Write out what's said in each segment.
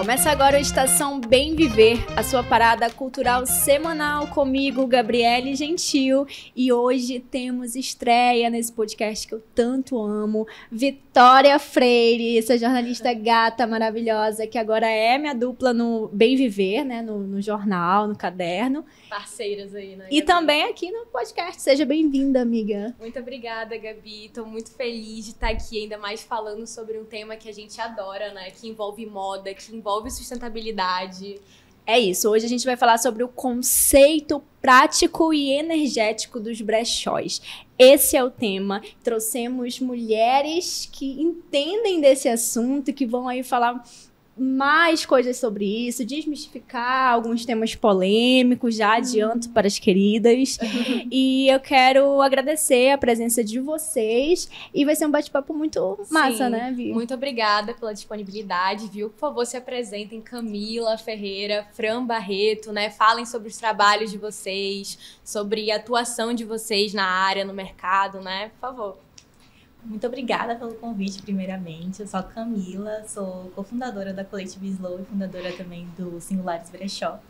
Começa agora a Estação Bem Viver, a sua parada cultural semanal comigo, Gabriele Gentil. E hoje temos estreia nesse podcast que eu tanto amo, Vitória Freire, essa jornalista gata maravilhosa, que agora é minha dupla no Bem Viver, né? No jornal, no caderno. Parceiras aí, né, E Gabi? também aqui no podcast. Seja bem-vinda, amiga. Muito obrigada, Gabi. Tô muito feliz de estar aqui, ainda mais falando sobre um tema que a gente adora, né? Que envolve moda, que envolve sustentabilidade. É isso, hoje a gente vai falar sobre o conceito prático e energético dos brechós. Esse é o tema. Trouxemos mulheres que entendem desse assunto, que vão aí falar mais coisas sobre isso, desmistificar alguns temas polêmicos, já adianto para as queridas. E eu quero agradecer a presença de vocês e vai ser um bate-papo muito massa, Sim, né, Vi? Muito obrigada pela disponibilidade, viu? Por favor, se apresentem, Camila Ferreira, Fran Barreto, né? Falem sobre os trabalhos de vocês, sobre a atuação de vocês na área, no mercado, né? Por favor. Muito obrigada pelo convite, primeiramente. Eu sou a Camila, sou cofundadora da Coletiva Slow e fundadora também do Singulares Brechó.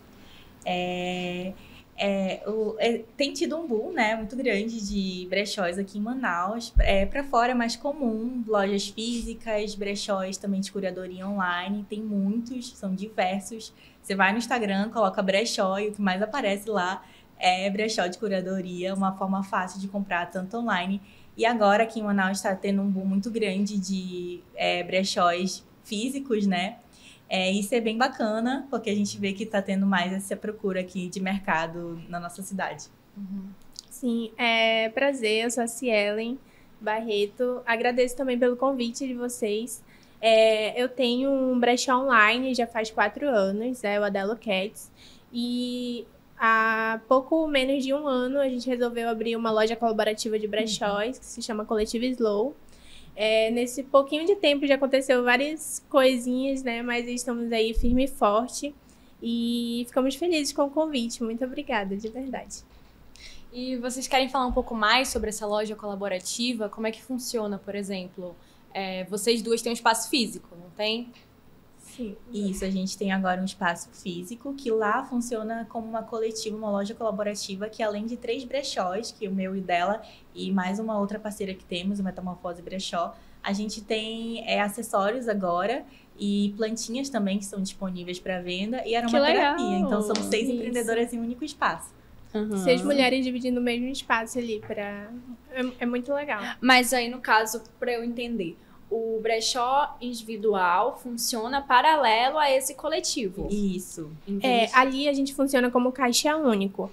Tem tido um boom, né, muito grande de brechós aqui em Manaus. Para fora é mais comum, lojas físicas, brechós também de curadoria online. Tem muitos, são diversos. Você vai no Instagram, coloca brechó e o que mais aparece lá é brechó de curadoria, uma forma fácil de comprar tanto online. E agora aqui em Manaus está tendo um boom muito grande de brechós físicos, né? Isso é bem bacana, porque a gente vê que está tendo mais essa procura aqui de mercado na nossa cidade. Uhum. Sim, prazer, eu sou a Cielen Barreto. Agradeço também pelo convite de vocês. Eu tenho um brechó online já faz 4 anos, o Adelo Cats, e há pouco menos de 1 ano, a gente resolveu abrir uma loja colaborativa de brechós, que se chama Coletiva Slow. Nesse pouquinho de tempo já aconteceu várias coisinhas, né? Mas estamos aí firme e forte. E ficamos felizes com o convite. Muito obrigada, de verdade. E vocês querem falar um pouco mais sobre essa loja colaborativa? Como é que funciona, por exemplo? Vocês duas têm um espaço físico, não tem? Sim. Isso, a gente tem agora um espaço físico que lá funciona como uma coletiva, uma loja colaborativa que além de 3 brechós, que é o meu e dela, e mais uma outra parceira que temos, o Metamorfose Brechó, a gente tem acessórios agora e plantinhas também que são disponíveis para venda e aromaterapia. Então são 6 empreendedoras em um único espaço. Uhum. 6 mulheres dividindo o mesmo espaço ali. É muito legal. Mas aí, no caso, para eu entender, o brechó individual funciona paralelo a esse coletivo. Isso. Ali a gente funciona como caixa único.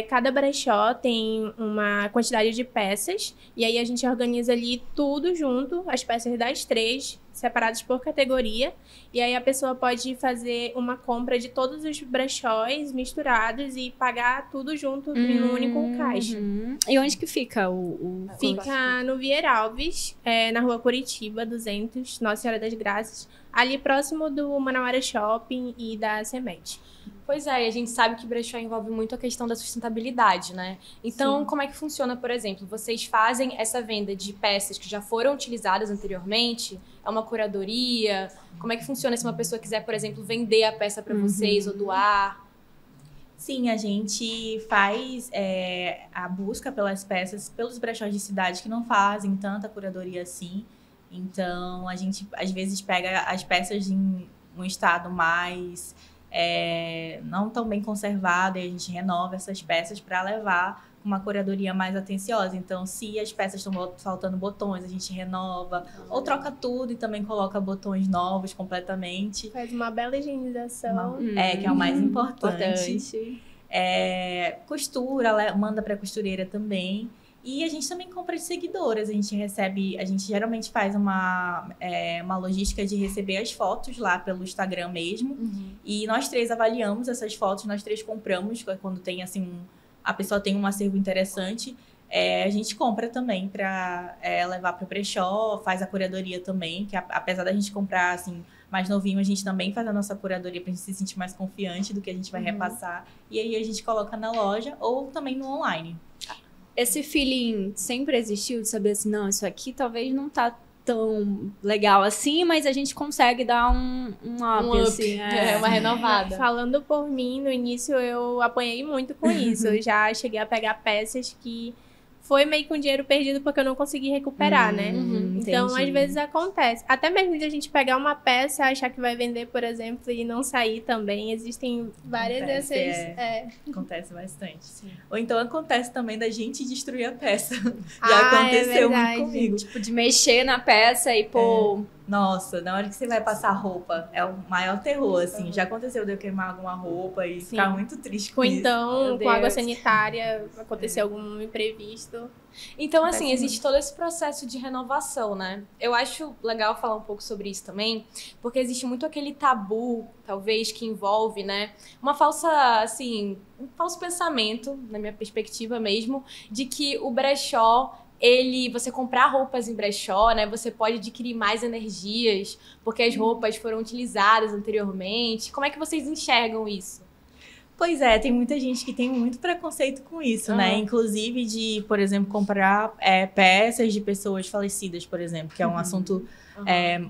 Cada brechó tem uma quantidade de peças e aí a gente organiza ali tudo junto, as peças das 3, separadas por categoria. E aí a pessoa pode fazer uma compra de todos os brechós misturados e pagar tudo junto em um único caixa. E onde que fica o Fica no Vieira Alves, na rua Curitiba, 200, Nossa Senhora das Graças, ali próximo do Manauara Shopping e da Semente. Pois é, e a gente sabe que brechó envolve muito a questão da sustentabilidade, né? Então, Sim. como é que funciona, por exemplo? Vocês fazem essa venda de peças que já foram utilizadas anteriormente? É uma curadoria? Como é que funciona se uma pessoa quiser, por exemplo, vender a peça para vocês ou doar? Sim, a gente faz a busca pelas peças, pelos brechós de cidade que não fazem tanta curadoria assim. Então, a gente, às vezes, pega as peças em um estado mais não tão bem conservado e a gente renova essas peças para levar uma curadoria mais atenciosa. Então, se as peças estão faltando botões, a gente renova ou troca tudo e também coloca botões novos completamente. Faz uma bela higienização. Que é o mais importante. Costura, manda para a costureira também. E a gente também compra de seguidoras. A gente geralmente faz uma logística de receber as fotos lá pelo Instagram mesmo. E nós 3 avaliamos essas fotos, nós 3 compramos quando tem assim a pessoa tem um acervo interessante. A gente compra também para levar para o brechó, faz a curadoria também, que apesar da gente comprar assim mais novinho, a gente também faz a nossa curadoria para a gente se sentir mais confiante do que a gente vai repassar. E aí a gente coloca na loja ou também no online. Esse feeling sempre existiu de saber assim, não, isso aqui talvez não tá tão legal assim, mas a gente consegue dar um up, assim. Uma renovada. Falando por mim, no início eu apanhei muito com isso. Eu já cheguei a pegar peças que foi meio que um dinheiro perdido porque eu não consegui recuperar, né? Então, entendi. às vezes acontece. Até mesmo de a gente pegar uma peça, achar que vai vender, por exemplo, e não sair também. Existem várias Acontece, dessas... Acontece bastante. Sim. Ou então acontece também da gente destruir a peça. Já Ah, aconteceu é muito verdade. comigo. Tipo, de mexer na peça e pôr... Nossa, na hora que você vai passar roupa, é o maior terror, assim. Já aconteceu de eu queimar alguma roupa e ficar muito triste com Ou isso. então, Meu com água Deus. sanitária, acontecer algum imprevisto. Então, assim, Acontece existe todo esse processo de renovação, né? Eu acho legal falar um pouco sobre isso também, porque existe muito aquele tabu, talvez, que envolve, né, uma falsa, assim, um falso pensamento, na minha perspectiva mesmo, de que o brechó, você comprar roupas em brechó, né, você pode adquirir mais energias, porque as roupas foram utilizadas anteriormente. Como é que vocês enxergam isso? Pois é, tem muita gente que tem muito preconceito com isso, né? Inclusive de, por exemplo, comprar peças de pessoas falecidas, por exemplo, que é um assunto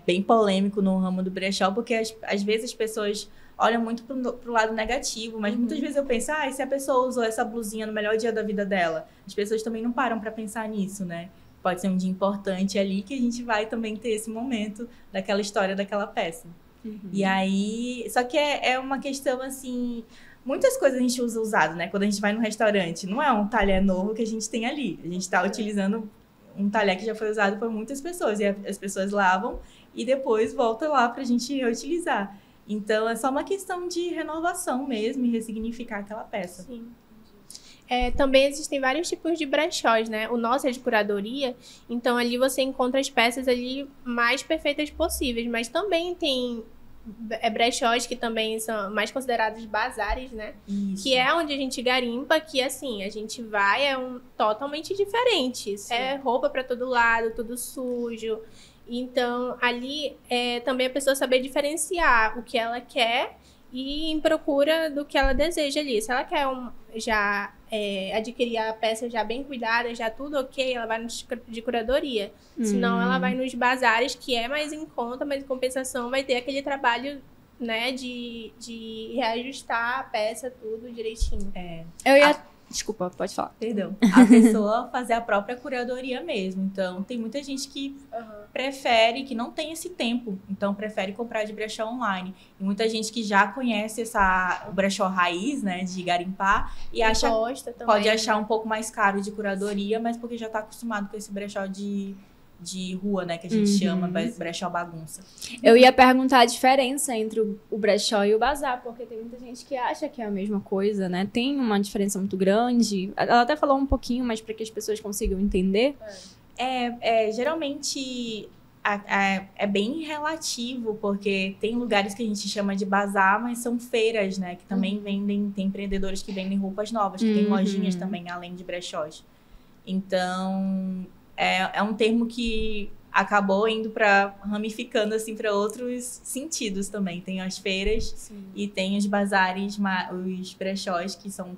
bem polêmico no ramo do brechó, porque às vezes as pessoas olham muito pro lado negativo, mas muitas vezes eu penso, e se a pessoa usou essa blusinha no melhor dia da vida dela? As pessoas também não param pra pensar nisso, né? Pode ser um dia importante ali que a gente vai também ter esse momento daquela história daquela peça. E aí, só que é uma questão assim, muitas coisas a gente usa usado, né? Quando a gente vai no restaurante, não é um talher novo que a gente tem ali. A gente tá utilizando um talher que já foi usado por muitas pessoas. E as pessoas lavam e depois volta lá pra gente reutilizar. Então, é só uma questão de renovação mesmo e ressignificar aquela peça. Sim. Também existem vários tipos de brechós, né? O nosso é de curadoria, então ali você encontra as peças ali mais perfeitas possíveis, mas também tem brechós que também são mais considerados bazares, né? Isso. Que é onde a gente garimpa, que assim, a gente vai, totalmente diferente. É roupa pra todo lado, tudo sujo. Então, ali também a pessoa saber diferenciar o que ela quer e em procura do que ela deseja ali. Se ela quer adquirir a peça já bem cuidada, já tudo ok, ela vai no de curadoria. Senão ela vai nos bazares, que é mais em conta, mas em compensação vai ter aquele trabalho, né, de reajustar a peça, tudo direitinho. Eu ia... Desculpa, pode falar. Perdão. A pessoa fazer a própria curadoria mesmo. Então, tem muita gente que prefere, que não tem esse tempo. Então, prefere comprar de brechó online. E muita gente que já conhece o brechó raiz, né, de garimpar. E gosta também, pode achar um pouco mais caro de curadoria, mas porque já está acostumado com esse brechó de rua, né, que a gente chama brechó bagunça. Eu ia perguntar a diferença entre o brechó e o bazar, porque tem muita gente que acha que é a mesma coisa, né? Tem uma diferença muito grande. Ela até falou um pouquinho, mas para que as pessoas consigam entender. Geralmente é bem relativo, porque tem lugares que a gente chama de bazar, mas são feiras, né, que também vendem, tem empreendedores que vendem roupas novas, que tem lojinhas também, além de brechós. Então, é um termo que acabou indo ramificando assim para outros sentidos também. Tem as feiras e tem os bazares, os brechós, que são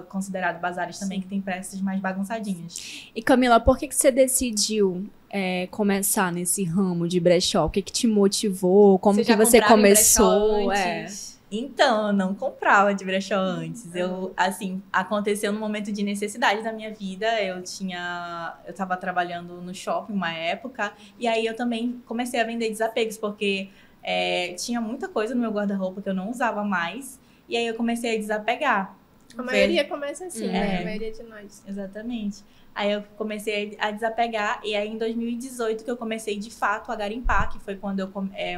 considerados bazares também, que tem peças mais bagunçadinhas. E Camila, por que você decidiu começar nesse ramo de brechó? O que te motivou? Como que você começou? Então, eu não comprava de brechó antes. Aconteceu num momento de necessidade da minha vida. Eu tava trabalhando no shopping uma época, e aí eu também comecei a vender desapegos, porque tinha muita coisa no meu guarda-roupa que eu não usava mais, e aí eu comecei a desapegar. A maioria começa assim, né? A maioria de nós. Exatamente. Aí eu comecei a desapegar, e aí em 2018 que eu comecei de fato a garimpar, que foi quando eu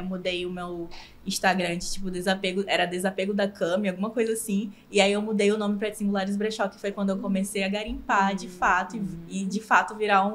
mudei o meu Instagram de tipo desapego, era desapego da Cami, alguma coisa assim, e aí eu mudei o nome para Singulares Brechó, que foi quando eu comecei a garimpar de fato, e de fato virar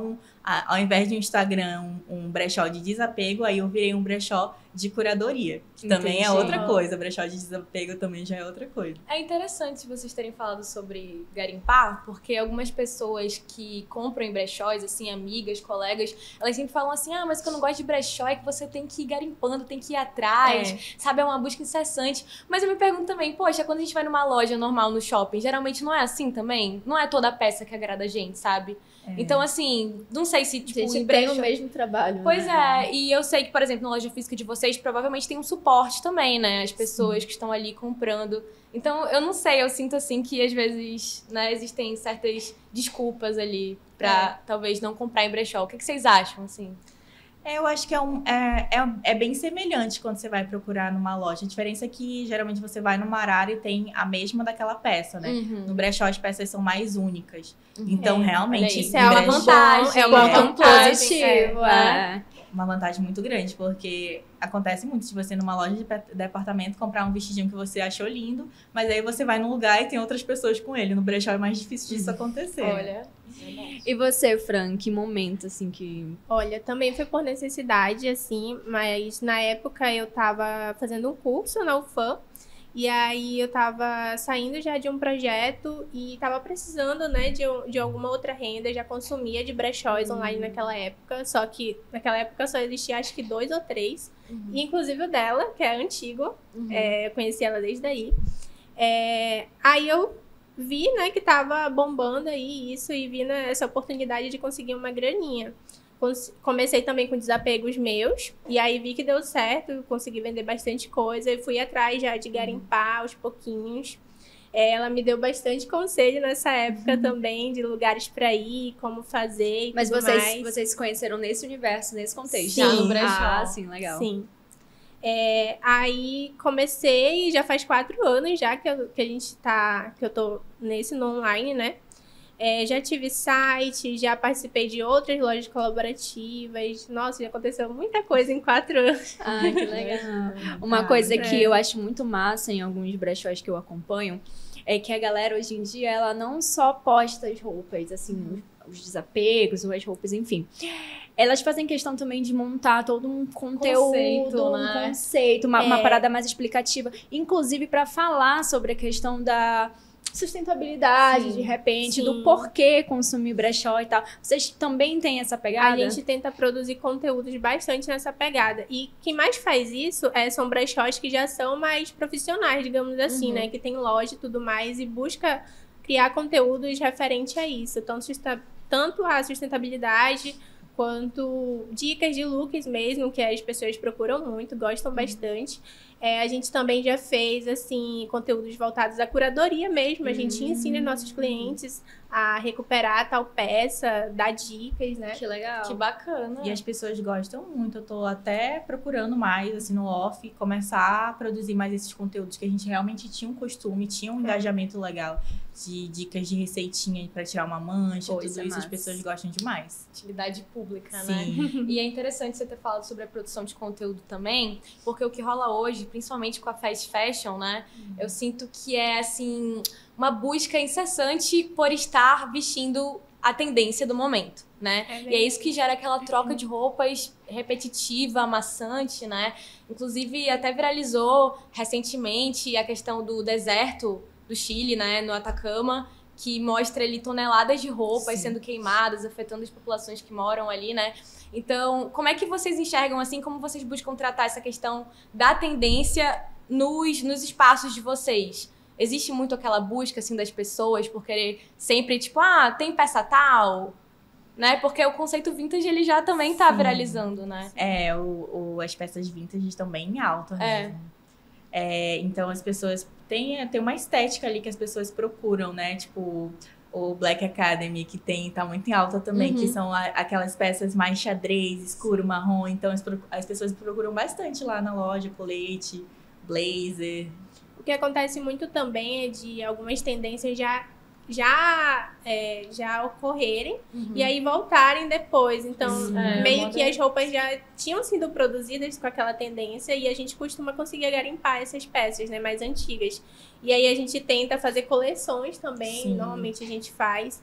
ao invés de um Instagram, um brechó de desapego, aí eu virei um brechó de curadoria, que também é outra coisa, brechó de desapego também já é outra coisa. É interessante vocês terem falado sobre garimpar, porque algumas pessoas que compram em brechós, assim, amigas, colegas, elas sempre falam assim, mas que eu não gosto de brechó, é que você tem que ir garimpando, tem que ir atrás. sabe? É uma busca incessante. Mas eu me pergunto também, poxa, quando a gente vai numa loja normal no shopping, geralmente não é assim também? Não é toda peça que agrada a gente, sabe? Então, assim, não sei se, tipo, A gente em tem brechó- o mesmo trabalho, Pois né? é, e eu sei que, por exemplo, na loja física de vocês, provavelmente tem um suporte também, né? As pessoas que estão ali comprando. Então, eu não sei, eu sinto assim que às vezes, né, existem certas desculpas ali pra talvez não comprar em brechó. O que vocês acham, assim? Eu acho que é bem semelhante quando você vai procurar numa loja. A diferença é que geralmente você vai numa Arara e tem a mesma daquela peça, né? No brechó as peças são mais únicas. Então, realmente, Olha aí. Isso é uma brechó vantagem. É uma um ponto vantagem, positivo, né? uma vantagem muito grande, porque acontece muito de você numa loja de departamento comprar um vestidinho que você achou lindo, mas aí você vai num lugar e tem outras pessoas com ele. No brechó é mais difícil disso acontecer. Olha. E você, Fran, que momento, assim, que... Olha, também foi por necessidade, assim, mas na época eu tava fazendo um curso na UFAM, e aí eu tava saindo já de um projeto e tava precisando, né, de alguma outra renda, já consumia de brechós online naquela época, só que naquela época só existia acho que 2 ou 3, e inclusive o dela, que é antigo, eu conheci ela desde aí. Aí eu vi, né, que tava bombando aí isso e vi essa oportunidade de conseguir uma graninha. Comecei também com desapegos meus, e aí vi que deu certo, consegui vender bastante coisa, e fui atrás já de garimpar aos pouquinhos. Ela me deu bastante conselho nessa época também, de lugares para ir, como fazer e Mas tudo mais. vocês se conheceram nesse universo, nesse contexto? Sim. No brechó. Ah, sim, legal. Sim. Aí comecei, já faz 4 anos já que eu tô nesse no online, né? Já tive site, já participei de outras lojas colaborativas. Nossa, já aconteceu muita coisa em 4 anos. Ah, que legal. Uma coisa que eu acho muito massa em alguns brechós que eu acompanho é que a galera hoje em dia, ela não só posta as roupas, assim, os desapegos, ou as roupas, enfim. Elas fazem questão também de montar todo um conteúdo, né? um conceito, uma parada mais explicativa. Inclusive para falar sobre a questão da sustentabilidade, de repente, do porquê consumir brechó e tal. Vocês também têm essa pegada? A gente tenta produzir conteúdos bastante nessa pegada. E quem mais faz isso são brechós que já são mais profissionais, digamos assim, né? Que tem loja e tudo mais e busca criar conteúdos referente a isso. Tanto a sustentabilidade quanto dicas de looks mesmo, que as pessoas procuram muito, gostam bastante. A gente também já fez, assim, conteúdos voltados à curadoria mesmo. A gente ensina nossos clientes a recuperar tal peça, dar dicas, né? Que legal. Que bacana. E as pessoas gostam muito. Eu tô até procurando mais, assim, no off, começar a produzir mais esses conteúdos que a gente realmente tinha um costume, tinha um engajamento legal de dicas de receitinha pra tirar uma mancha, tudo isso as pessoas gostam demais. Utilidade pública, Sim. né? E é interessante você ter falado sobre a produção de conteúdo também, porque o que rola hoje, principalmente com a fast fashion, né? Eu sinto que é, assim, uma busca incessante por estar vestindo a tendência do momento, né? E é isso que gera aquela troca de roupas repetitiva, amassante, né? Inclusive, até viralizou recentemente a questão do deserto do Chile, né? No Atacama, que mostra ali toneladas de roupas sendo queimadas, afetando as populações que moram ali, né? Então, como é que vocês enxergam, assim, como vocês buscam tratar essa questão da tendência nos espaços de vocês? Existe muito aquela busca, assim, das pessoas por querer sempre, tipo, tem peça tal, né? Porque o conceito vintage, ele já também tá viralizando, né? As peças vintage estão bem em alta mesmo. Então, as pessoas tem uma estética ali que as pessoas procuram, né? Tipo, o Black Academy, que tá muito em alta também, que são aquelas peças mais xadrez, escuro, marrom. Então, as pessoas procuram bastante lá na loja, colete, blazer. O que acontece muito também é de algumas tendências já ocorrerem e aí voltarem depois. Então, meio que as roupas já tinham sido produzidas com aquela tendência e a gente costuma conseguir garimpar essas peças, né, mais antigas. E aí a gente tenta fazer coleções também, normalmente a gente faz.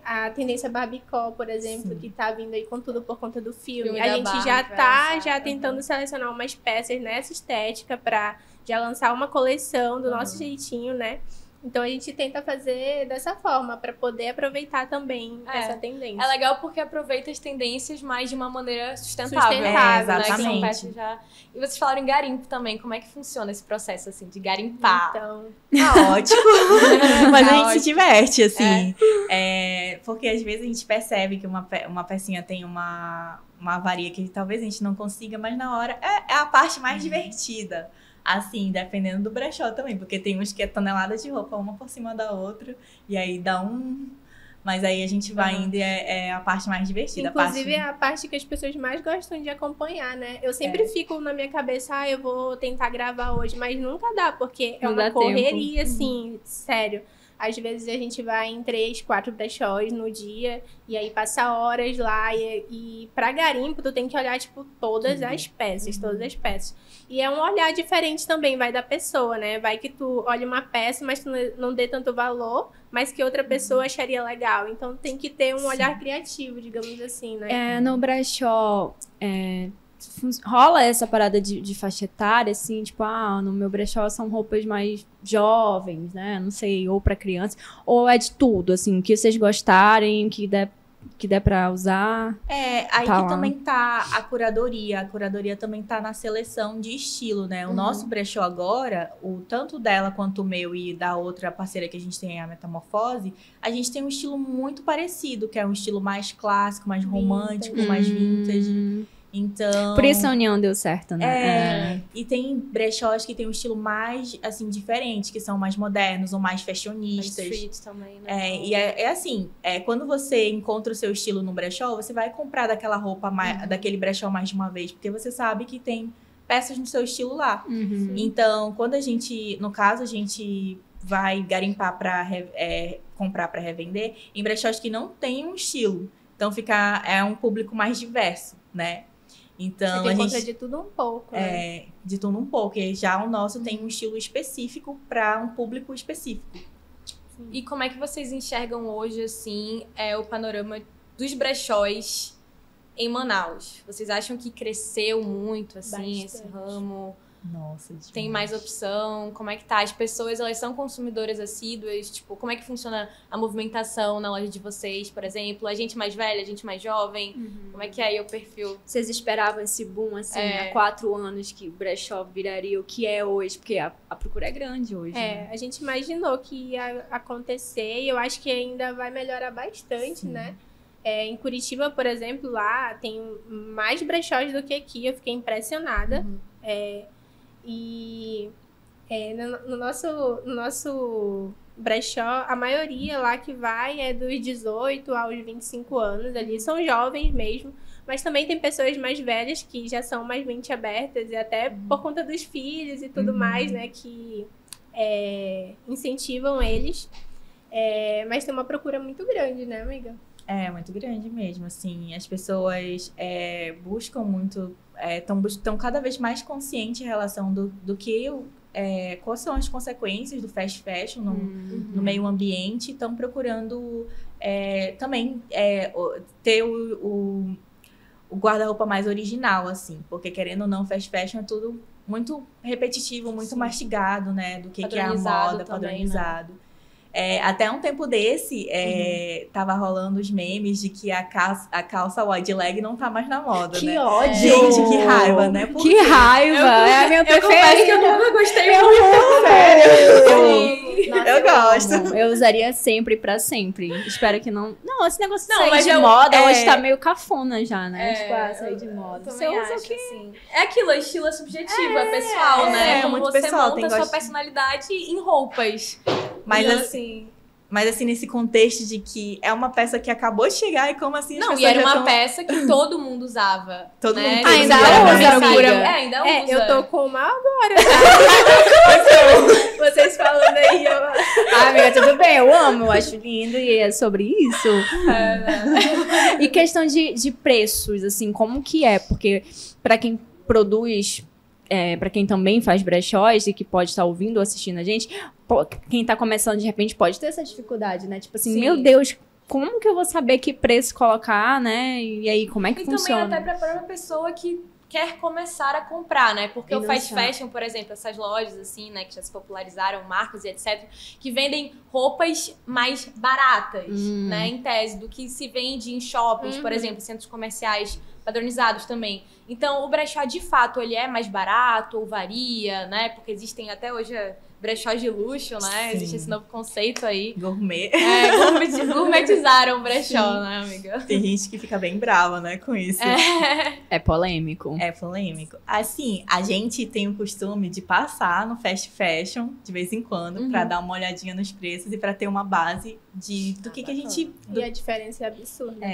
A tendência Barbie-Doll, por exemplo, que tá vindo aí com tudo por conta do filme. A gente já tá tentando selecionar umas peças nessa estética pra já lançar uma coleção do nosso jeitinho, né? Então a gente tenta fazer dessa forma, para poder aproveitar também essa tendência. É legal porque aproveita as tendências, mas de uma maneira sustentável. Sustentável, né? Que são exatamente. peças já... E vocês falaram em garimpo também. Como é que funciona esse processo, assim, de garimpar? Então, Tá ótimo. Mas Tá a gente ótimo. se diverte, assim. Porque às vezes a gente percebe que uma pecinha tem uma avaria que talvez a gente não consiga, mas na hora é a parte mais divertida. Assim, dependendo do brechó também. Porque tem uns que é tonelada de roupa, uma por cima da outra. E aí dá um... Mas aí a gente vai indo e é a parte mais divertida. inclusive, é a parte que as pessoas mais gostam de acompanhar, né? Eu sempre fico na minha cabeça, eu vou tentar gravar hoje, mas nunca dá, porque é Não uma dá correria, assim, sério. Às vezes a gente vai em 3, 4 brechós no dia, e aí passa horas lá, e pra garimpo tu tem que olhar, tipo, todas as peças, todas as peças. E é um olhar diferente também, vai da pessoa, né? Vai que tu olha uma peça, mas tu não dê tanto valor, mas que outra pessoa acharia legal. Então tem que ter um olhar criativo, digamos assim, né? No brechó, rola essa parada de faixa etária, assim, tipo, no meu brechó são roupas mais jovens, né? Não sei, ou pra criança, ou é de tudo, assim, que vocês gostarem, que der pra usar. Aí Tá que lá. também tá a curadoria. A curadoria também tá na seleção de estilo, né? O nosso brechó agora, tanto dela quanto o meu e da outra parceira que a gente tem, a Metamorfose, a gente tem um estilo muito parecido, que é um estilo mais clássico, mais romântico, mais vintage. Então... Por isso a união deu certo, né? E tem brechós que tem um estilo mais, assim, diferente, que são mais modernos ou mais fashionistas. Street também, né? E é assim, quando você encontra o seu estilo no brechó, você vai comprar daquela roupa, daquele brechó mais de uma vez, porque você sabe que tem peças no seu estilo lá. Então, quando no caso, a gente vai garimpar para comprar para revender, em brechós que não tem um estilo. Então, é um público mais diverso, né? Então, Você a encontra gente... de tudo um pouco, né? De tudo um pouco. E já o nosso tem um estilo específico para um público específico. E como é que vocês enxergam hoje, assim, o panorama dos brechós em Manaus? Vocês acham que cresceu muito, assim, esse Bastante. ramo? Nossa, demais. Tem mais opção? Como é que tá? As pessoas, elas são consumidoras assíduas? Tipo, como é que funciona a movimentação na loja de vocês, por exemplo? A gente mais velha, a gente mais jovem? Como é que é aí o perfil? Vocês esperavam esse boom, assim, há 4 anos que o brechó viraria o que é hoje? Porque a procura é grande hoje. né? A gente imaginou que ia acontecer e eu acho que ainda vai melhorar bastante, né? Em Curitiba, por exemplo, lá tem mais brechós do que aqui. Eu fiquei impressionada. No nosso brechó, a maioria lá que vai é dos 18 aos 25 anos ali. São jovens mesmo. Mas também tem pessoas mais velhas que já são mais mente abertas. E até por conta dos filhos e tudo mais, né? Que incentivam eles. Mas tem uma procura muito grande, né, amiga? É, muito grande mesmo, assim, as pessoas buscam muito, estão cada vez mais conscientes em relação do que, quais são as consequências do fast fashion no meio ambiente, estão procurando também ter o guarda-roupa mais original, assim, porque querendo ou não, fast fashion é tudo muito repetitivo, muito mastigado, né, do que é a moda, Também, padronizado. Né? Até um tempo desse, tava rolando os memes de que a calça wide leg não tá mais na moda, Que né? ódio! Gente, que raiva, né? Por Que quê? raiva! É a minha preferida. confesso que eu nunca gostei Nossa, Eu gosto. amo. Eu usaria sempre pra sempre. Espero que não... Não, esse negócio de Não, sair mas de moda é- hoje tá meio cafona já, né? Tipo, sair de Eu moda. Você também usa acho, o quê? assim. É aquilo, o estilo é subjetivo, é pessoal, né? Como muito você pessoal, monta tem a sua gosto. personalidade em roupas. Mas Então, assim, nesse contexto de que é uma peça que acabou de chegar e como assim as Não, e pessoas era já uma tão... peça que todo mundo usava. Todo né? mundo Ainda usa, usa, amiga. Ainda usa. Eu tô com uma agora. Vocês falando aí, Amiga, tudo bem, eu amo, eu acho lindo e é sobre isso. E questão de preços, assim, como que é? Porque pra quem produz, pra quem também faz brechós e que pode estar ouvindo ou assistindo a gente, quem tá começando de repente pode ter essa dificuldade, né? Tipo assim, Sim. meu Deus, como que eu vou saber que preço colocar, né? E aí, como é que E funciona? também até pra própria pessoa que quer começar a comprar, né? Porque E o não fast sabe. fashion, por exemplo, essas lojas assim, né, que já se popularizaram, marcas e etc, que vendem roupas mais baratas, né, em tese, do que se vende em shoppings, por exemplo, centros comerciais padronizados também. Então, o brechó, de fato, ele é mais barato ou varia, né? Porque existem até hoje brechós de luxo, né? Sim. Existe esse novo conceito aí. Gourmet. Gourmetizaram o brechó, Sim. né, amiga? Tem gente que fica bem brava, né, com isso. É polêmico. É polêmico. Assim, a gente tem o costume de passar no fast fashion de vez em quando pra dar uma olhadinha nos preços e pra ter uma base do que a gente... E a diferença é absurda.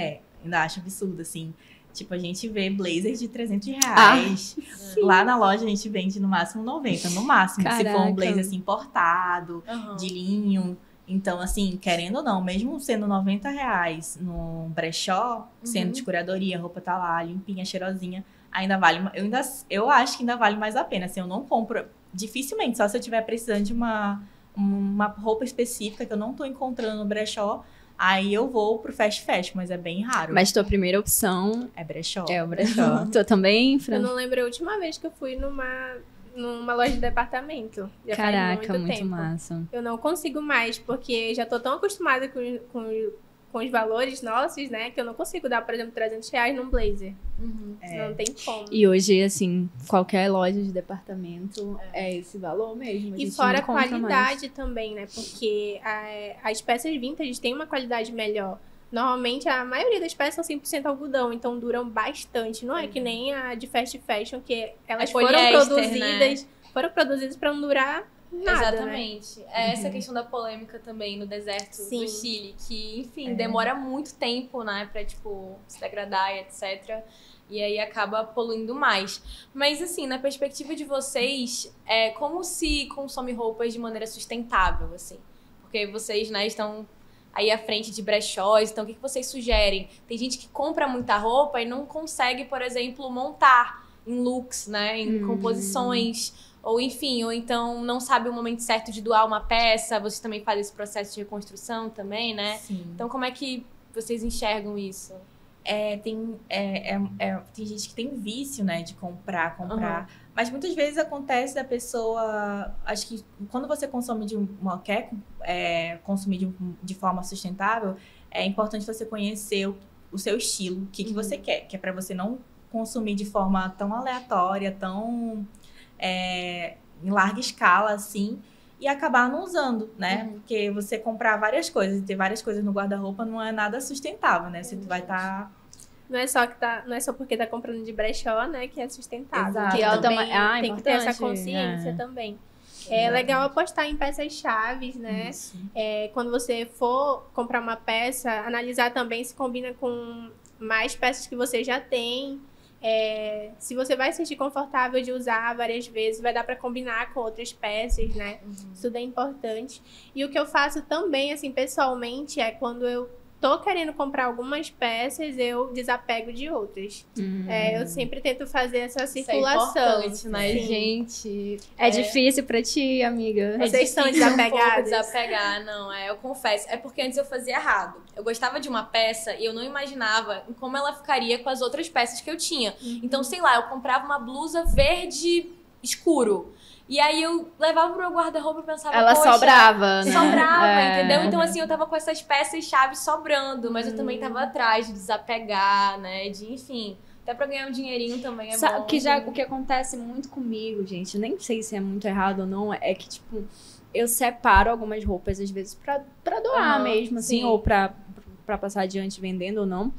Ainda acho absurdo, assim. Tipo, a gente vê blazers de R$300. Lá na loja a gente vende no máximo 90, no máximo. Se for Caraca. um blazer assim, importado, de linho. Então, assim, querendo ou não, mesmo sendo R$90 no brechó, sendo de curadoria, a roupa tá lá, limpinha, cheirosinha, ainda vale. Eu acho que ainda vale mais a pena. Assim, eu não compro, dificilmente, só se eu estiver precisando de uma roupa específica que eu não tô encontrando no brechó, aí eu vou pro fast fashion, mas é bem raro. Mas tua primeira opção É brechó. é o brechó. Tu também, Eu Fran? não lembro a última vez que eu fui numa loja de departamento. Já faz Caraca, muito tempo. massa. Eu não consigo mais, porque já tô tão acostumada com os valores nossos, né? Que eu não consigo dar, por exemplo, R$300 num blazer. Não tem como. E hoje, assim, qualquer loja de departamento é esse valor mesmo. E gente fora não a compra qualidade também, né? Porque as peças vintage têm uma qualidade melhor. Normalmente, a maioria das peças são 100% algodão, então duram bastante. Não é que nem a de fast fashion, que elas foram poliéster, produzidas para não durar nada, Exatamente. É essa questão da polêmica também no deserto Sim. do Chile, que, enfim, demora muito tempo, né, pra, tipo, se degradar e etc. E aí acaba poluindo mais. Mas, assim, na perspectiva de vocês, como se consome roupas de maneira sustentável, assim? Porque vocês, né, estão aí à frente de brechós, então o que vocês sugerem? Tem gente que compra muita roupa e não consegue, por exemplo, montar em looks, né, em composições, ou enfim, ou então não sabe o momento certo de doar uma peça. Vocês também fazem esse processo de reconstrução também, né? Sim. Então como é que vocês enxergam isso? Tem gente que tem vício, né, de comprar. Mas muitas vezes acontece da pessoa... Acho que quando você consome quer consumir de forma sustentável, é importante você conhecer o seu estilo, o que você quer. Que é para você não consumir de forma tão aleatória, tão em larga escala, assim, e acabar não usando, né? Porque você comprar várias coisas e ter várias coisas no guarda-roupa não é nada sustentável, né? Você vai estar... Não é só porque tá comprando de brechó, né, que é sustentável. Exato. Que também tem que ter essa importante, consciência também. É legal apostar em peças-chave, né? Isso. Quando você for comprar uma peça, analisar também se combina com mais peças que você já tem. Se você vai se sentir confortável de usar várias vezes, vai dar para combinar com outras peças, né? Isso é importante. E o que eu faço também, assim, pessoalmente, é quando eu tô querendo comprar algumas peças, eu desapego de outras. Eu sempre tento fazer essa circulação. Isso é importante, né, Sim. gente? É difícil pra ti, amiga. Vocês são difícil um pouco desapegadas? desapegar, não, eu confesso. É porque antes eu fazia errado. Eu gostava de uma peça e eu não imaginava como ela ficaria com as outras peças que eu tinha. Então, sei lá, eu comprava uma blusa verde escuro. E aí eu levava pro meu guarda-roupa e pensava, Ela poxa, sobrava, né? sobrava, entendeu? Então, assim, eu tava com essas peças-chave sobrando, mas eu também tava atrás de desapegar, né? De, enfim, até pra ganhar um dinheirinho também é bom. O que acontece muito comigo, gente, eu nem sei se é muito errado ou não, é que, tipo, eu separo algumas roupas, às vezes, pra doar mesmo, assim, sim. ou pra passar adiante vendendo ou não.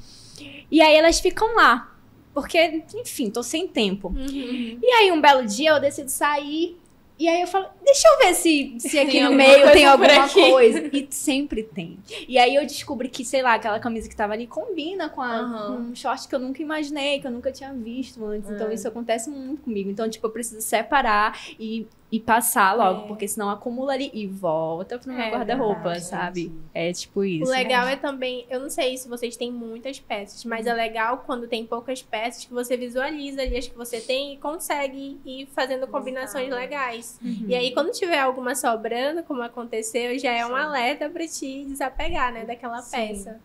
E aí elas ficam lá. Porque, enfim, tô sem tempo. E aí, um belo dia, eu decido sair. E aí eu falo, deixa eu ver se aqui Tem no alguma meio coisa tem por alguma aqui. coisa. E sempre tem. E aí eu descobri que, sei lá, aquela camisa que tava ali combina com um short que eu nunca imaginei, que eu nunca tinha visto antes. Então isso acontece muito comigo. Então, tipo, eu preciso separar e passar logo, porque senão acumula ali e volta pro meu guarda-roupa, verdade, sabe? É tipo isso. O legal é também, eu não sei se vocês têm muitas peças, mas é legal quando tem poucas peças que você visualiza ali as que você tem e consegue ir fazendo combinações legais. E aí, quando tiver alguma sobrando, como aconteceu, já é um alerta pra te desapegar, né, daquela peça.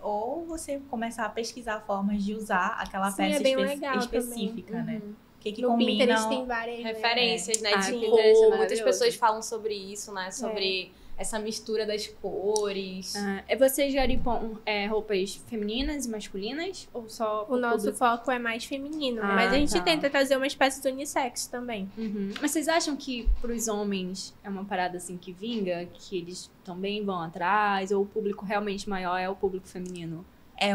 Ou você começar a pesquisar formas de usar aquela Sim, peça é bem legal específica, né? Uhum. O que No combina... Pinterest tem várias Referências, né? Ah, De Pinterest é cor. Muitas maravilhoso. pessoas falam sobre isso, né? Sobre essa mistura das cores. Vocês garimpam roupas femininas e masculinas? Ou só O nosso foco é mais feminino, Ah, mas a gente tá. tenta trazer umas peças unissex também. Mas vocês acham que pros homens é uma parada assim que vinga? Que eles também vão atrás? Ou o público realmente maior é o público feminino?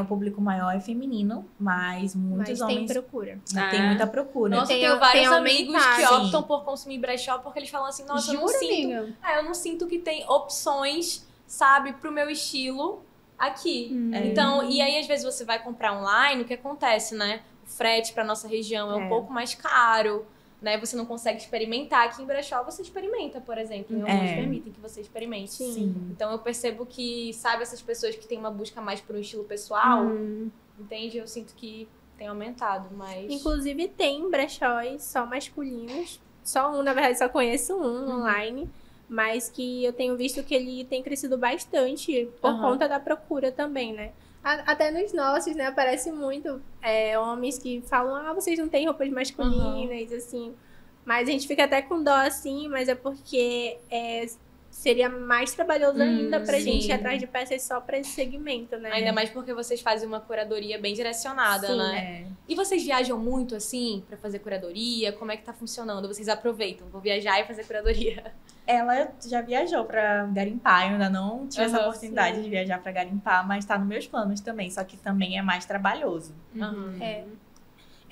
O público maior é feminino, mas muitos Mas tem homens procura. tem muita procura. Nossa, Tem- eu tenho vários tem amigos que aumentado. optam por consumir brechó porque eles falam assim, nossa, eu não Jura, sinto... amiga? eu não sinto que tem opções, sabe, pro meu estilo aqui. Então, e aí às vezes você vai comprar online, o que acontece, né? O frete pra nossa região é um pouco mais caro, né? Você não consegue experimentar. Aqui em brechó você experimenta, por exemplo. Em alguns permitem que você experimente. Sim. Então eu percebo que, sabe, essas pessoas que têm uma busca mais por um estilo pessoal, entende? Eu sinto que tem aumentado, mas... Inclusive tem brechóis só masculinos. Só um, na verdade, só conheço um online. Mas que eu tenho visto que ele tem crescido bastante por conta da procura também, né? Até nos nossos, né? Aparece muito homens que falam, vocês não têm roupas masculinas, assim. Mas a gente fica até com dó, assim, mas é porque seria mais trabalhoso ainda pra gente ir atrás de peças só pra esse segmento, né? Ainda mais porque vocês fazem uma curadoria bem direcionada, Sim, né? E vocês viajam muito, assim, pra fazer curadoria? Como é que tá funcionando? Vocês aproveitam? Vou viajar e fazer curadoria? Ela já viajou pra garimpar, eu ainda não tive essa oportunidade de viajar pra garimpar, mas tá nos meus planos também, só que também é mais trabalhoso.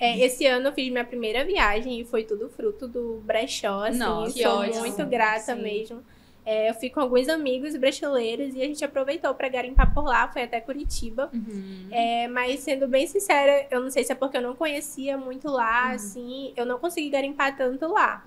Esse ano eu fiz minha primeira viagem e foi tudo fruto do brechó, assim. Nossa, que sou ótimo. muito grata Sim. mesmo. Eu fui com alguns amigos brecholeiros e a gente aproveitou pra garimpar por lá, foi até Curitiba. Mas sendo bem sincera, eu não sei se é porque eu não conhecia muito lá, assim, eu não consegui garimpar tanto lá.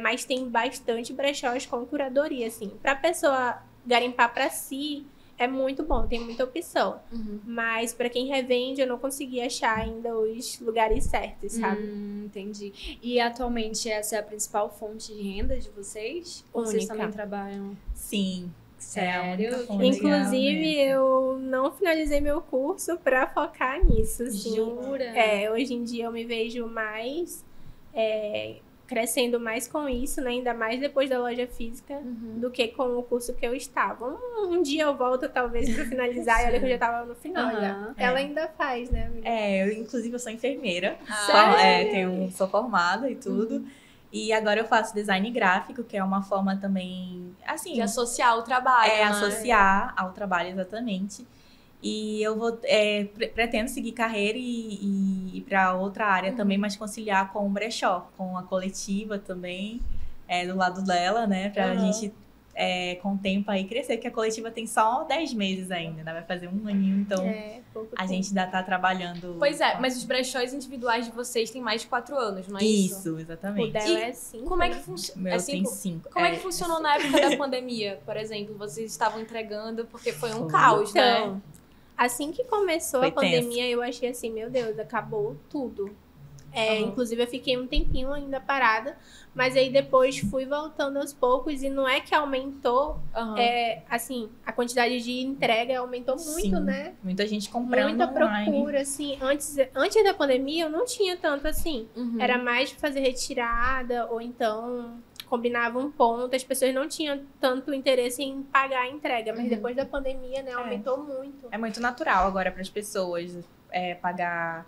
Mas tem bastante brechós com curadoria, assim. Pra pessoa garimpar pra si, é muito bom, tem muita opção. Mas pra quem revende, eu não consegui achar ainda os lugares certos, sabe? Entendi. E atualmente essa é a principal fonte de renda de vocês? Ou vocês Única. também trabalham? Sim. Sério? É a única fonte Inclusive, legal, né? eu não finalizei meu curso pra focar nisso, assim. Jura? Hoje em dia eu me vejo mais crescendo mais com isso, né? Ainda mais depois da loja física, do que com o curso que eu estava. Um dia eu volto, talvez, pra finalizar, e olha que eu já tava no final já. Ela ainda faz, né, amiga? Inclusive eu sou enfermeira. Sério? Sou formada e tudo. E agora eu faço design gráfico, que é uma forma também, assim... De associar o trabalho, né? associar ao trabalho, exatamente. E eu vou pretendo seguir carreira e ir para outra área também, mas conciliar com o brechó, com a coletiva também, do lado dela, né? Pra gente, com o tempo aí, crescer, porque a coletiva tem só 10 meses ainda, né? Vai fazer um aninho, então Pouco a tempo. gente ainda tá trabalhando... Pois é, mas os brechós individuais de vocês têm mais de 4 anos, não é isso? Isso, O exatamente. dela E é 5. Como é que funciona? Meu tem 5. Como é que funcionou na época da pandemia, por exemplo? Vocês estavam entregando, porque foi um Foi. caos, né? Então, assim que começou Foi a pandemia, eu achei assim, meu Deus, acabou tudo. Inclusive, eu fiquei um tempinho ainda parada, mas aí depois fui voltando aos poucos e não é que aumentou, assim, a quantidade de entrega aumentou muito, Sim, né? Muita gente comprando Muita online. procura, assim. Antes da pandemia, eu não tinha tanto assim. Era mais fazer retirada, ou então combinava um ponto. As pessoas não tinham tanto interesse em pagar a entrega, mas depois da pandemia, né, aumentou muito. É muito natural agora para as pessoas pagar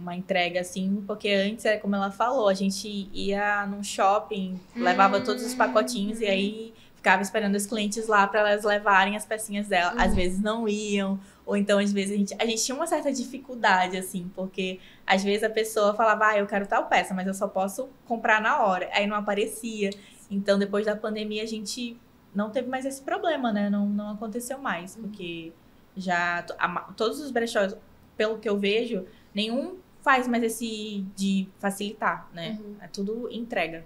uma entrega assim, porque antes, como ela falou, a gente ia num shopping, levava todos os pacotinhos e aí ficava esperando os clientes lá para elas levarem as pecinhas dela. Às vezes não iam, ou então às vezes a gente tinha uma certa dificuldade, assim, porque às vezes a pessoa falava, eu quero tal peça, mas eu só posso comprar na hora. Aí não aparecia. Então, depois da pandemia, a gente não teve mais esse problema, né? Não aconteceu mais, porque já todos os brechós, pelo que eu vejo, nenhum faz mais esse de facilitar, né? É tudo entrega.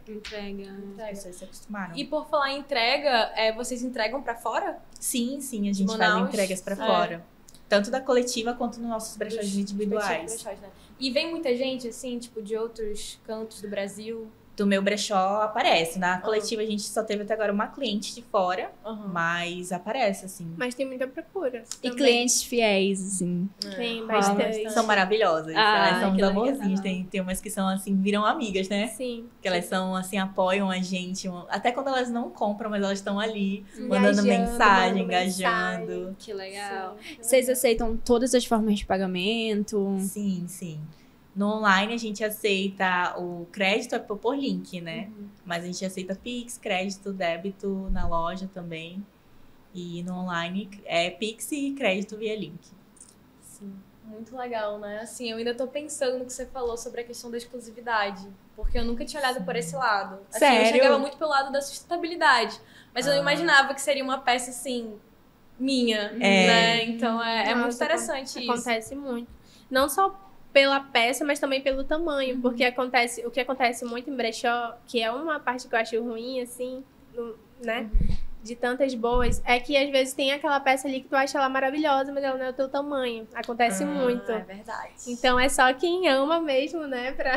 As pessoas se acostumaram. E por falar em entrega, vocês entregam pra fora? Sim, a gente faz Manaus, entregas pra fora. Tanto da coletiva quanto nos nossos brechós individuais. Brechós, né? E vem muita gente, assim, tipo, de outros cantos do Brasil? do meu brechó aparece. Na coletiva a gente só teve até agora uma cliente de fora, mas aparece, assim. Mas tem muita procura. E também. clientes fiéis, assim. Tem bastante. São maravilhosas. Ah, Elas são que uns legal. amorzinhos. Tem umas que são, assim, viram amigas, né? Sim. Que elas são, assim, apoiam a gente. Até quando elas não compram, mas elas estão ali, mandando Engajando, mensagem, mandando engajando. Que legal. Sim. Vocês aceitam todas as formas de pagamento? Sim, sim. No online a gente aceita o crédito é por link, né? Mas a gente aceita Pix, crédito, débito na loja também. E no online é Pix e crédito via link. Sim, muito legal, né? Assim, eu ainda tô pensando no que você falou sobre a questão da exclusividade. Porque eu nunca tinha olhado por esse lado. Assim, Sério? eu chegava muito pelo lado da sustentabilidade. Mas eu não imaginava que seria uma peça, assim, minha, né? Então é muito Nossa, interessante isso. Acontece muito. Não só pela peça, mas também pelo tamanho. Porque o que acontece muito em brechó, que é uma parte que eu acho ruim, assim, né? De tantas boas, é que às vezes tem aquela peça ali que tu acha ela maravilhosa, mas ela não é o teu tamanho. Acontece muito. É verdade. Então é só quem ama mesmo, né? Pra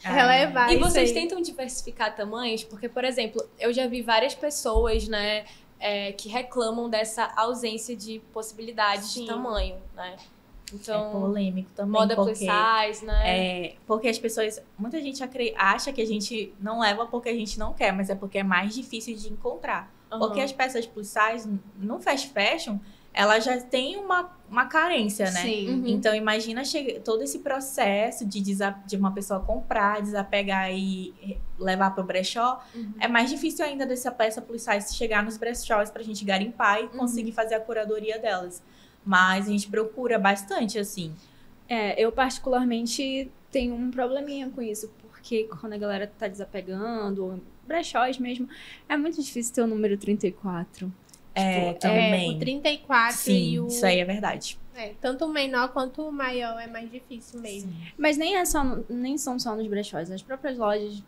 relevar E isso vocês aí. tentam diversificar tamanhos? Porque, por exemplo, eu já vi várias pessoas, né, que reclamam dessa ausência de possibilidades de Sim. tamanho, né? É Então, polêmico também, moda plus porque... size, né? Porque as pessoas... Muita gente acha que a gente não leva porque a gente não quer, mas é porque é mais difícil de encontrar. Porque as peças plus size, no fast fashion, ela já tem uma carência, né? Sim. Então, imagina todo esse processo de uma pessoa comprar, desapegar e levar para o brechó. É mais difícil ainda dessa peça plus size chegar nos brechós para a gente garimpar e conseguir fazer a curadoria delas. Mas a gente procura bastante, assim. Eu particularmente tenho um probleminha com isso, porque quando a galera tá desapegando, brechós mesmo, é muito difícil ter o número 34. Também. O 34 Sim, e o... isso aí é verdade. tanto o menor quanto o maior é mais difícil mesmo. Mas nem são só nos brechós, as próprias lojas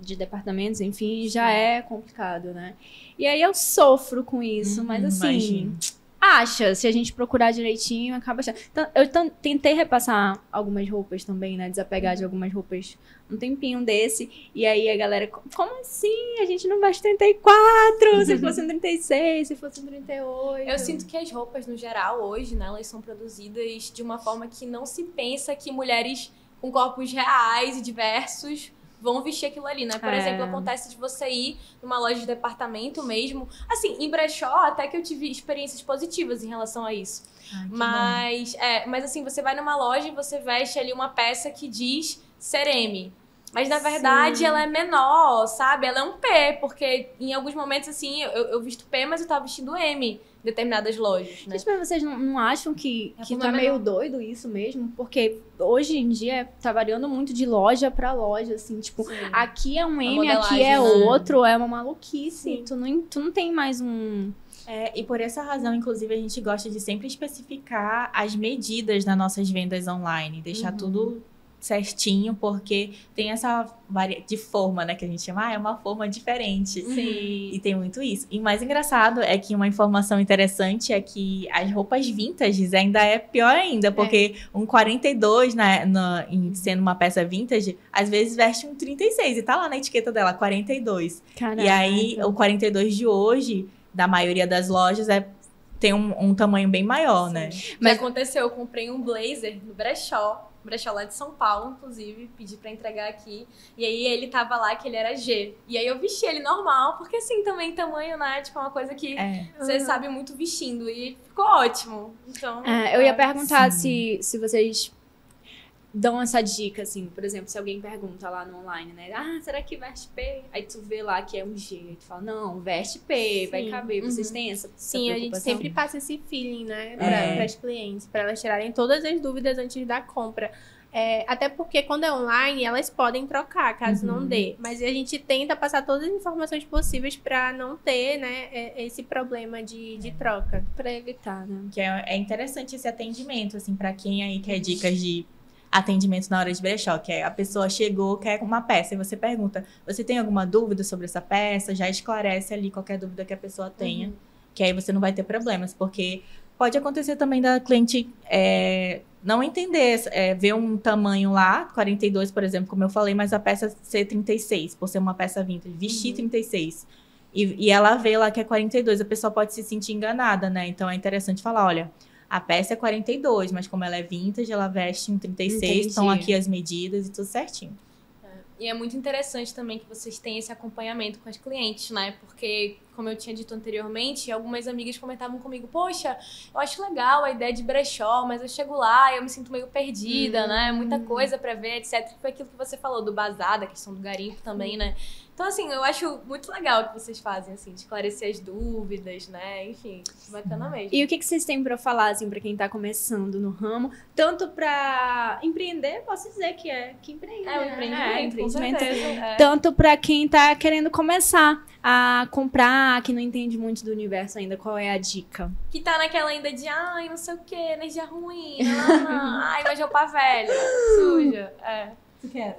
de departamentos, enfim, já é complicado, né? E aí eu sofro com isso, mas assim... Imagino. Se a gente procurar direitinho, acaba achando. Então, eu tentei repassar algumas roupas também, né? Desapegar de algumas roupas um tempinho desse. E aí a galera, como assim? A gente não veste 34, se fosse um 36, se fosse um 38. Eu sinto que as roupas, no geral, hoje, né, elas são produzidas de uma forma que não se pensa que mulheres com corpos reais e diversos vão vestir aquilo ali, né? Por exemplo, acontece de você ir numa loja de departamento mesmo. Assim, em brechó, até que eu tive experiências positivas em relação a isso. Mas assim, você vai numa loja e você veste ali uma peça que diz ser M. Mas, na verdade, ela é menor, sabe? Ela é um P, porque em alguns momentos, assim, eu visto P, mas eu tava vestindo M em determinadas lojas, né? Mas vocês não acham que forma tá menor. meio doido isso mesmo? Porque hoje em dia tá variando muito de loja pra loja, assim, tipo, Sim. aqui é um M, modelagem, aqui é né? outro, é uma maluquice. Sim. Tu não tem mais um... E por essa razão, inclusive, a gente gosta de sempre especificar as medidas nas nossas vendas online. Deixar tudo certinho, porque tem essa de forma, né, que a gente chama, é uma forma diferente. Sim. E tem muito isso. E o mais engraçado é que uma informação interessante é que as roupas vintages ainda é pior ainda, porque um 42, sendo uma peça vintage, às vezes veste um 36 e tá lá na etiqueta dela, 42. Caraca. E aí, o 42 de hoje, da maioria das lojas, tem um tamanho bem maior, né? Mas aconteceu, eu comprei um blazer no brechó lá de São Paulo, inclusive, pedi pra entregar aqui, e aí ele tava lá que ele era G, e aí eu vesti ele normal, porque assim, também tamanho, né, tipo, é uma coisa que você sabe muito vestindo, e ficou ótimo, então... eu ia perguntar se vocês dão essa dica, assim, por exemplo, se alguém pergunta lá no online, né, será que veste P? Aí tu vê lá que é um G, aí tu fala, não, veste P, vai caber, vocês têm essa Sim, a gente preocupação? sempre passa esse feeling, né, para as clientes, para elas tirarem todas as dúvidas antes da compra. Até porque quando é online, elas podem trocar, caso não dê. Mas a gente tenta passar todas as informações possíveis para não ter, né, esse problema de troca. Pra evitar, né? Que é interessante esse atendimento, assim, pra quem aí quer dicas de atendimento na hora de brechó, que é a pessoa chegou, quer uma peça, e você pergunta, você tem alguma dúvida sobre essa peça? Já esclarece ali qualquer dúvida que a pessoa tenha, que aí você não vai ter problemas, porque Pode acontecer também da cliente não entender, ver um tamanho lá, 42, por exemplo, como eu falei, mas a peça ser 36, por ser uma peça vintage, vestir 36. E ela vê lá que é 42, a pessoa pode se sentir enganada, né? Então é interessante falar, olha, a peça é 42, mas como ela é vintage, ela veste um 36, estão aqui as medidas e tudo certinho. E é muito interessante também que vocês tenham esse acompanhamento com as clientes, né? Porque, como eu tinha dito anteriormente, algumas amigas comentavam comigo, poxa, eu acho legal a ideia de brechó, mas eu chego lá e eu me sinto meio perdida, né? Muita coisa pra ver, etc. Foi aquilo que você falou do bazar, da questão do garimpo também, né? Então, assim, eu acho muito legal o que vocês fazem, assim, de esclarecer as dúvidas, né? Enfim, bacana mesmo. E o que vocês têm pra falar, assim, pra quem tá começando no ramo? Tanto pra empreender, posso dizer que empreende. É, o empreendimento, com certeza. Tanto pra quem tá querendo começar a comprar, que não entende muito do universo ainda, qual é a dica? Que tá naquela ainda de, ai, não sei o que, energia ruim, ai, mas roupa velha, suja,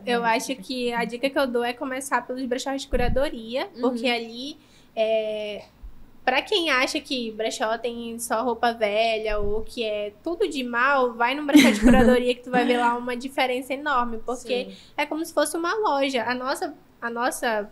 Eu acho que a dica que eu dou é começar pelos brechós de curadoria, porque ali, pra quem acha que brechó tem só roupa velha ou que é tudo de mal, vai num brechó de curadoria que tu vai ver lá uma diferença enorme, porque é como se fosse uma loja. A nossa,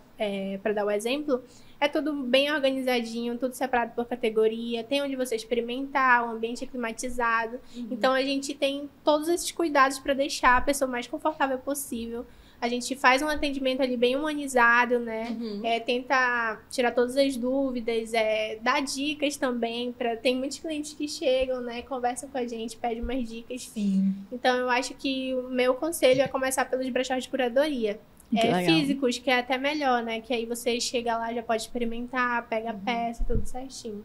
pra dar o exemplo, é tudo bem organizadinho, tudo separado por categoria, tem onde você experimentar, um ambiente climatizado. Então, a gente tem todos esses cuidados para deixar a pessoa mais confortável possível. A gente faz um atendimento ali bem humanizado, né? Tenta tirar todas as dúvidas, dá dicas também. Tem muitos clientes que chegam, né? Conversam com a gente, pedem umas dicas. Sim. Então, eu acho que o meu conselho é começar pelos brechós de curadoria. Físicos, que é até melhor, né? Que aí você chega lá, já pode experimentar, pega a peça, tudo certinho.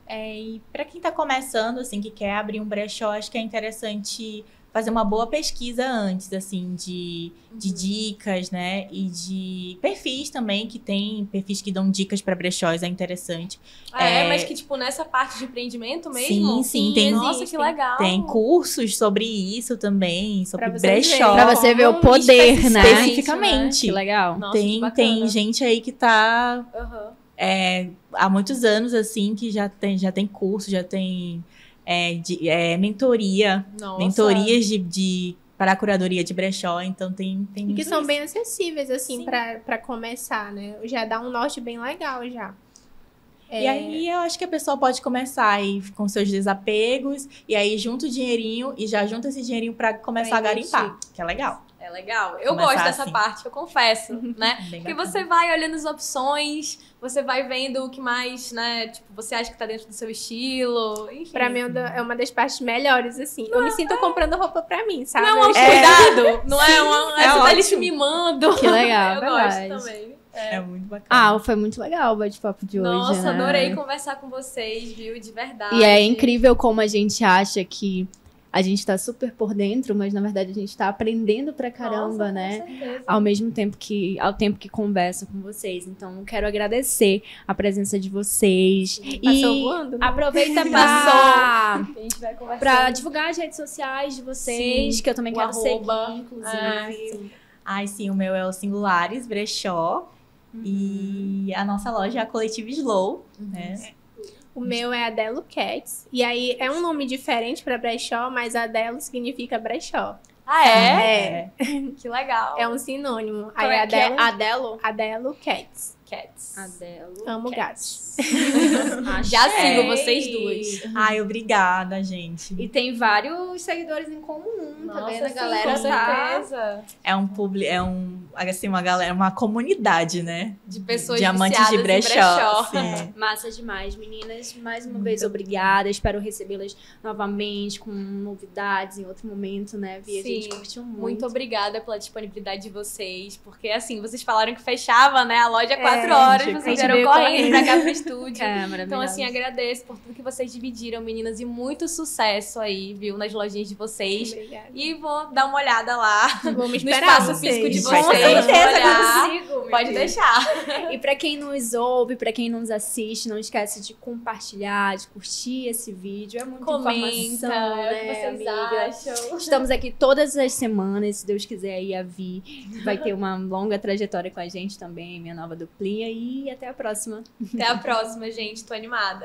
E para quem tá começando, assim, que quer abrir um brechó, acho que é interessante fazer uma boa pesquisa antes, assim, de dicas, né? E de perfis também, que tem perfis que dão dicas para brechós, é interessante. Mas que, tipo, nessa parte de empreendimento mesmo? Sim, tem. Nossa, que legal. Tem cursos sobre isso também, sobre brechó. Pra você ver o poder, né? Especificamente. Que legal. Nossa, Tem gente aí que tá há muitos anos, assim, que já tem curso, já tem mentoria. Nossa. Mentorias para a curadoria de brechó, então tem E muito que são isso. bem acessíveis, assim, pra começar, né? Já dá um norte bem legal, já. E aí, eu acho que a pessoa pode começar aí com seus desapegos, e aí junta o dinheirinho, e já junta esse dinheirinho para começar a garimpar, que é legal. É legal. Eu Começar gosto dessa assim. parte, eu confesso, né? Bem Porque bacana. você vai olhando as opções, você vai vendo o que mais, né? Tipo, você acha que tá dentro do seu estilo, enfim. Pra mim é uma das partes melhores, assim. Eu me sinto comprando roupa pra mim, sabe? Não é um cuidado, não é uma... é Você tá ali se ótimo. mimando. Que legal, Eu verdade. gosto também. É muito bacana. Foi muito legal o bate-papo de hoje, Nossa, né? adorei conversar com vocês, viu? De verdade. E é incrível como a gente acha que a gente tá super por dentro, mas na verdade a gente tá aprendendo pra caramba, Nossa, né? Com certeza. Ao tempo que conversa com vocês. Então, quero agradecer a presença de vocês. Passou voando, né? Aproveita A gente vai conversar. pra divulgar as redes sociais de vocês, Sim, que eu também o quero arroba. seguir, inclusive. Sim. Ai, sim, o meu é o Singulares Brechó. E a nossa loja é a Coletiva Slow, né? O meu é Adelo Cats. E aí, é um nome diferente pra brechó, mas Adelo significa brechó. Ah, é? Que legal. É um sinônimo. Como Aí, é que é? Adelo Cats. Cats. Adelo. Amo gatos. Já Achei. sigo vocês duas. Ai, obrigada, gente. E tem vários seguidores em comum, tá vendo? A sim, galera com tá... certeza. Uma comunidade, né? De pessoas De amantes de viciadas brechó. em brechó. Sim. Massa demais, meninas. Mais uma vez, obrigada. Espero recebê-las novamente com novidades em outro momento, né, Vi? A gente Sim. curtiu muito. Muito obrigada pela disponibilidade de vocês, porque assim, vocês falaram que fechava, né, a loja 4 horas, gente, vocês a gente vieram veio correndo correndo. pra cá pro estúdio. Maravilhoso. Então, assim, agradeço por tudo que vocês dividiram, meninas, e muito sucesso aí, viu, nas lojinhas de vocês. Obrigada. E vou dar uma olhada lá Vou me no esperar espaço físico de vocês. vocês. Com vou certeza, olhar. consigo, meu Pode Deus. deixar. E pra quem nos ouve, pra quem nos assiste, não esquece de compartilhar, de curtir esse vídeo. É muita Comenta, informação, é o né, que vocês amiga? acham. Estamos aqui todas as semanas, se Deus quiser, aí a Vi vai ter uma longa trajetória com a gente também, minha nova duplinha, e até a próxima. Até a próxima, gente. Tô animada.